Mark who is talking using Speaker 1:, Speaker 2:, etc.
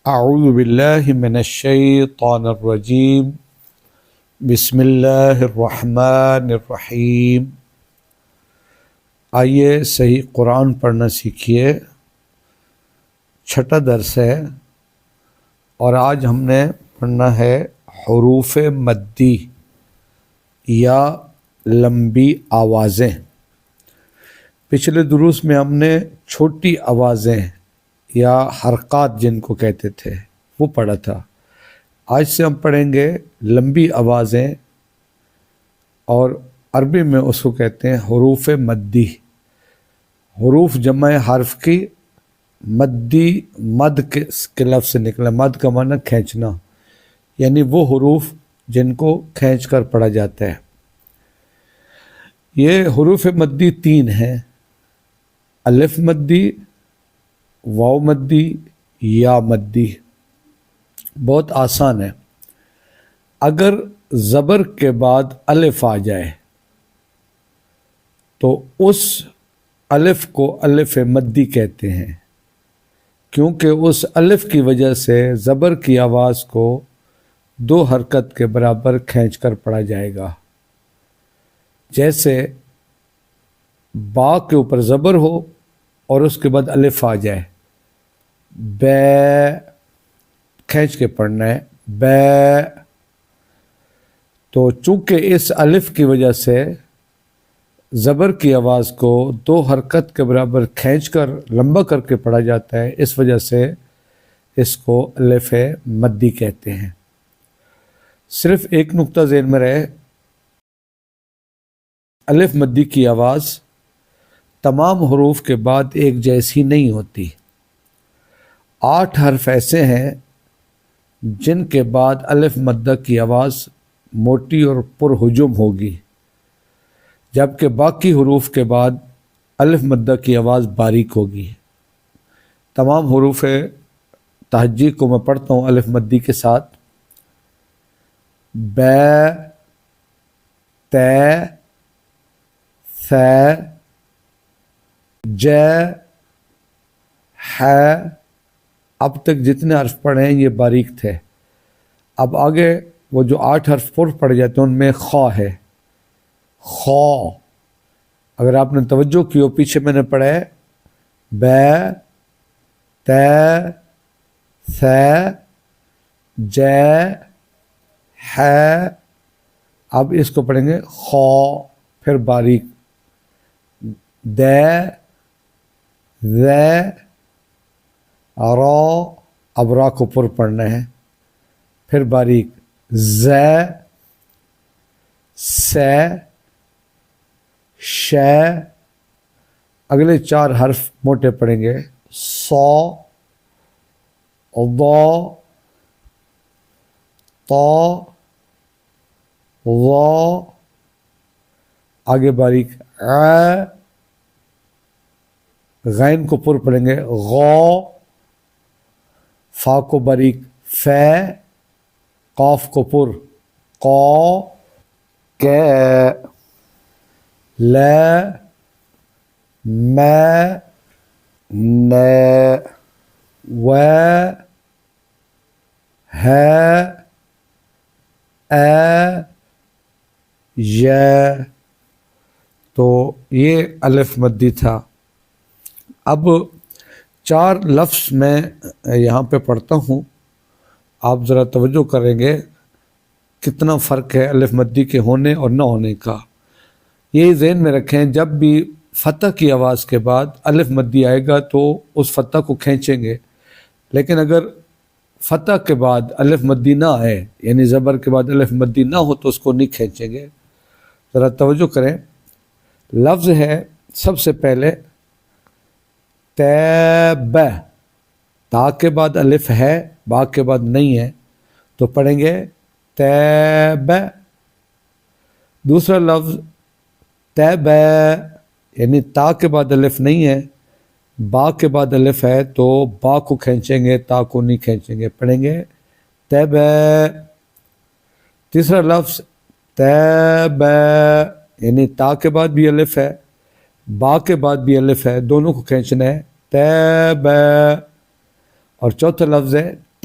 Speaker 1: اعوذ باللہ من الشیطان الرجیم بسم اللہ الرحمن الرحیم۔ آئیے صحیح قرآن پڑھنا سیکھیے، چھٹا درس ہے اور آج ہم نے پڑھنا ہے حروف مدی یا لمبی آوازیں۔ پچھلے دروس میں ہم نے چھوٹی آوازیں یا حرکات جن کو کہتے تھے وہ پڑھا تھا۔ آج سے ہم پڑھیں گے لمبی آوازیں، اور عربی میں اس کو کہتے ہیں حروف مدی۔ حروف جمع حرف کی، مدی مد کے لفظ سے نکلا۔ مد کا معنی کھینچنا، یعنی وہ حروف جن کو کھینچ کر پڑھا جاتا ہے۔ یہ حروف مدی تین ہیں: الف مدی، واو مدی، یا مدی۔ بہت آسان ہے۔ اگر زبر کے بعد الف آ جائے تو اس الف کو الف مدی کہتے ہیں، کیونکہ اس الف کی وجہ سے زبر کی آواز کو دو حرکت کے برابر کھینچ کر پڑھا جائے گا۔ جیسے با کے اوپر زبر ہو اور اس کے بعد الف آ جائے، بے، کھینچ کے پڑھنا ہے بے۔ تو چونکہ اس الف کی وجہ سے زبر کی آواز کو دو حرکت کے برابر کھینچ کر لمبا کر کے پڑھا جاتا ہے، اس وجہ سے اس کو الف مدی کہتے ہیں۔ صرف ایک نقطہ ذہن میں رہے، الف مدی کی آواز تمام حروف کے بعد ایک جیسی نہیں ہوتی۔ 8 حرف ایسے ہیں جن کے بعد الف مدہ کی آواز موٹی اور پرہجوم ہوگی، جبکہ باقی حروف کے بعد الف مدہ کی آواز باریک ہوگی۔ تمام حروف تہجی کو میں پڑھتا ہوں الف مدی کے ساتھ: بے، تے، ثے، جے، ہے۔ اب تک جتنے حرف پڑھے ہیں یہ باریک تھے۔ اب آگے وہ جو 8 حرف پر پڑھ جاتے ہیں ان میں خا ہے، خا۔ اگر آپ نے توجہ کی ہو، پیچھے میں نے پڑھا ہے بے، تے، ثے، جے، ہے۔ اب اس کو پڑھیں گے خا، پھر باریک، دے، ذے، را۔ اب را کو پر پڑھنا ہے، پھر باریک، زے، سے، شے۔ اگلے 4 حرف موٹے پڑھیں گے: صا، ضا، طا، ظا۔ آگے باریک، عا۔ غین کو پر پڑھیں گے: غا۔ فا کو باریک، فے۔ قاف کو پر، قا۔ کے، لے، میں، نے، وے، ہے، اے، یہ۔ تو یہ الف مدی تھا۔ اب 4 لفظ میں یہاں پہ پڑھتا ہوں، آپ ذرا توجہ کریں گے کتنا فرق ہے الف مدی کے ہونے اور نہ ہونے کا۔ یہی ذہن میں رکھیں، جب بھی فتح کی آواز کے بعد الف مدی آئے گا تو اس فتح کو کھینچیں گے، لیکن اگر فتح کے بعد الف مدی نہ آئے، یعنی زبر کے بعد الف مدی نہ ہو، تو اس کو نہیں کھینچیں گے۔ ذرا توجہ کریں، لفظ ہے سب سے پہلے تیب، تا کے بعد الف ہے، با کے بعد نہیں ہے، تو پڑھیں گے تیب۔ دوسرا لفظ تیب، یعنی تا کے بعد الف نہیں ہے، با کے بعد الف ہے، تو با کو کھینچیں گے، تا کو نہیں کھینچیں گے، پڑھیں گے تیب۔ تیسرا لفظ تیب، یعنی تا کے بعد بھی الف ہے، با کے بعد بھی الف ہے، دونوں کو کھینچنا ہے، تیب۔ اور چوتھا لفظ ہے